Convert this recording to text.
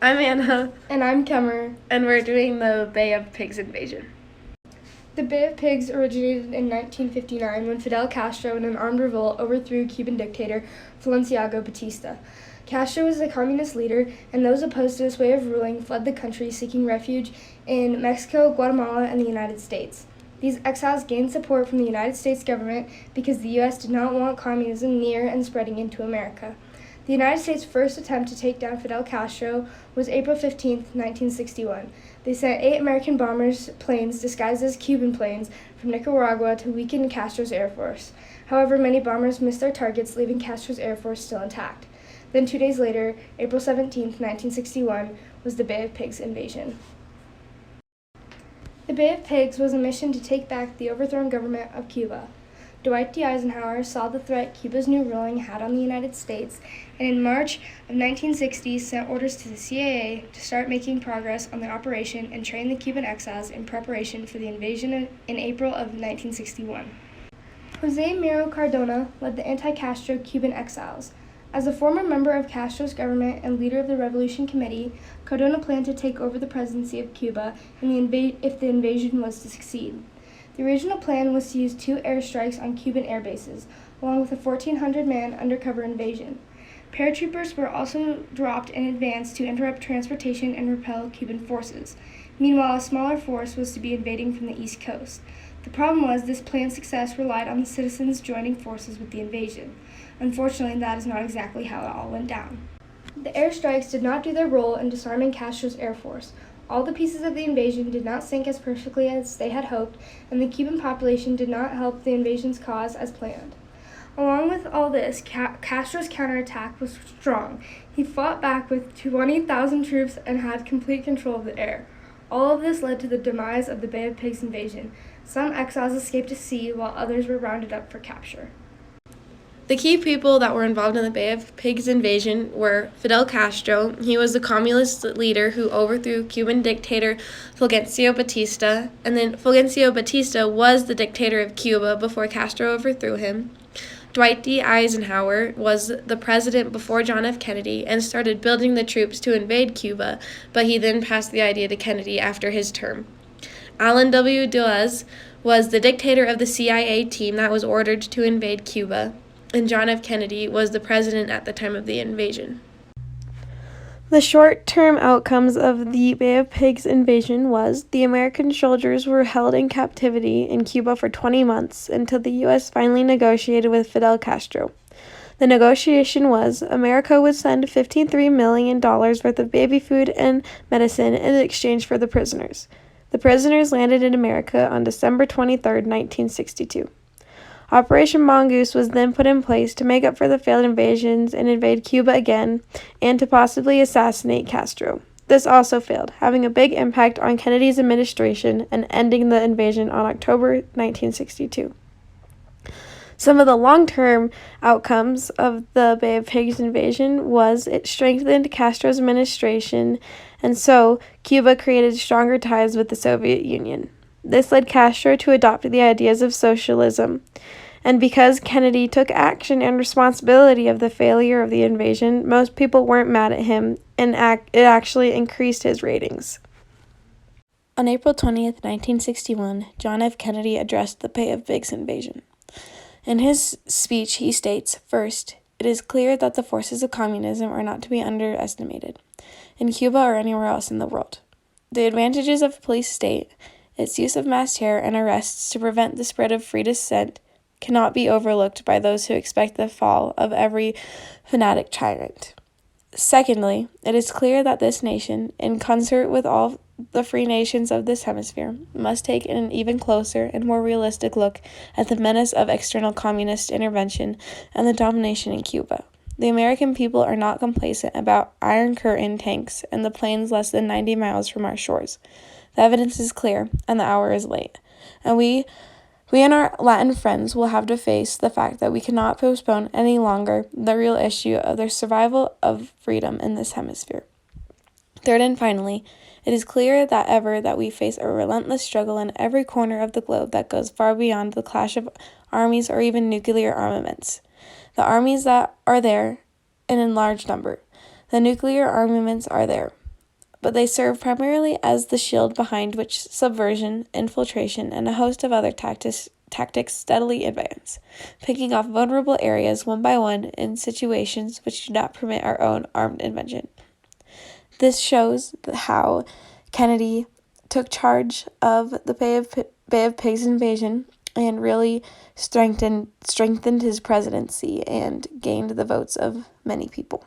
I'm Anna. And I'm Kemmer. And we're doing the Bay of Pigs invasion. The Bay of Pigs originated in 1959 when Fidel Castro, in an armed revolt, overthrew Cuban dictator Fulgencio Batista. Castro was a communist leader, and those opposed to this way of ruling fled the country, seeking refuge in Mexico, Guatemala, and the United States. These exiles gained support from the United States government because the U.S. did not want communism near and spreading into America. The United States' first attempt to take down Fidel Castro was April 15, 1961. They sent 8 American bombers planes disguised as Cuban planes from Nicaragua to weaken Castro's air force. However, many bombers missed their targets, leaving Castro's air force still intact. Then 2 days later, April 17, 1961, was the Bay of Pigs invasion. The Bay of Pigs was a mission to take back the overthrown government of Cuba. Dwight D. Eisenhower saw the threat Cuba's new ruling had on the United States, and in March of 1960 sent orders to the CIA to start making progress on the operation and train the Cuban exiles in preparation for the invasion in April of 1961. Jose Miro Cardona led the anti-Castro Cuban exiles. As a former member of Castro's government and leader of the Revolution Committee, Cardona planned to take over the presidency of Cuba if the invasion was to succeed. The original plan was to use 2 airstrikes on Cuban air bases, along with a 1,400-man undercover invasion. Paratroopers were also dropped in advance to interrupt transportation and repel Cuban forces. Meanwhile, a smaller force was to be invading from the East Coast. The problem was this plan's success relied on the citizens joining forces with the invasion. Unfortunately, that is not exactly how it all went down. The airstrikes did not do their role in disarming Castro's air force. All the pieces of the invasion did not sink as perfectly as they had hoped, and the Cuban population did not help the invasion's cause as planned. Along with all this, Castro's counterattack was strong. He fought back with 20,000 troops and had complete control of the air. All of this led to the demise of the Bay of Pigs invasion. Some exiles escaped to sea, while others were rounded up for capture. The key people that were involved in the Bay of Pigs invasion were Fidel Castro. He was the communist leader who overthrew Cuban dictator Fulgencio Batista, and then Fulgencio Batista was the dictator of Cuba before Castro overthrew him. Dwight D. Eisenhower was the president before John F. Kennedy and started building the troops to invade Cuba, but he then passed the idea to Kennedy after his term. Allen W. Dulles was the dictator of the CIA team that was ordered to invade Cuba, and John F. Kennedy was the president at the time of the invasion. The short-term outcomes of the Bay of Pigs invasion was the American soldiers were held in captivity in Cuba for 20 months until the U.S. finally negotiated with Fidel Castro. The negotiation was America would send $53 million worth of baby food and medicine in exchange for the prisoners. The prisoners landed in America on December 23, 1962. Operation Mongoose was then put in place to make up for the failed invasions and invade Cuba again, and to possibly assassinate Castro. This also failed, having a big impact on Kennedy's administration and ending the invasion on October 1962. Some of the long-term outcomes of the Bay of Pigs invasion was it strengthened Castro's administration, and so Cuba created stronger ties with the Soviet Union. This led Castro to adopt the ideas of socialism. And because Kennedy took action and responsibility of the failure of the invasion, most people weren't mad at him, and it actually increased his ratings. On April 20th, 1961, John F. Kennedy addressed the Bay of Pigs invasion. In his speech, he states, "First, it is clear that the forces of communism are not to be underestimated, in Cuba or anywhere else in the world. The advantages of a police state, its use of mass terror and arrests to prevent the spread of free dissent, cannot be overlooked by those who expect the fall of every fanatic tyrant. Secondly, it is clear that this nation, in concert with all the free nations of this hemisphere, must take an even closer and more realistic look at the menace of external communist intervention and the domination in Cuba. The American people are not complacent about Iron Curtain tanks and the planes less than 90 miles from our shores. The evidence is clear, and the hour is late, and we and our Latin friends will have to face the fact that we cannot postpone any longer the real issue of the survival of freedom in this hemisphere. Third and finally, it is clear that we face a relentless struggle in every corner of the globe that goes far beyond the clash of armies or even nuclear armaments. The armies that are there, and in large number. The nuclear armaments are there. but they serve primarily as the shield behind which subversion, infiltration, and a host of other tactics steadily advance, picking off vulnerable areas one by one in situations which do not permit our own armed intervention. This shows how Kennedy took charge of the Bay of Pigs invasion and really strengthened his presidency and gained the votes of many people.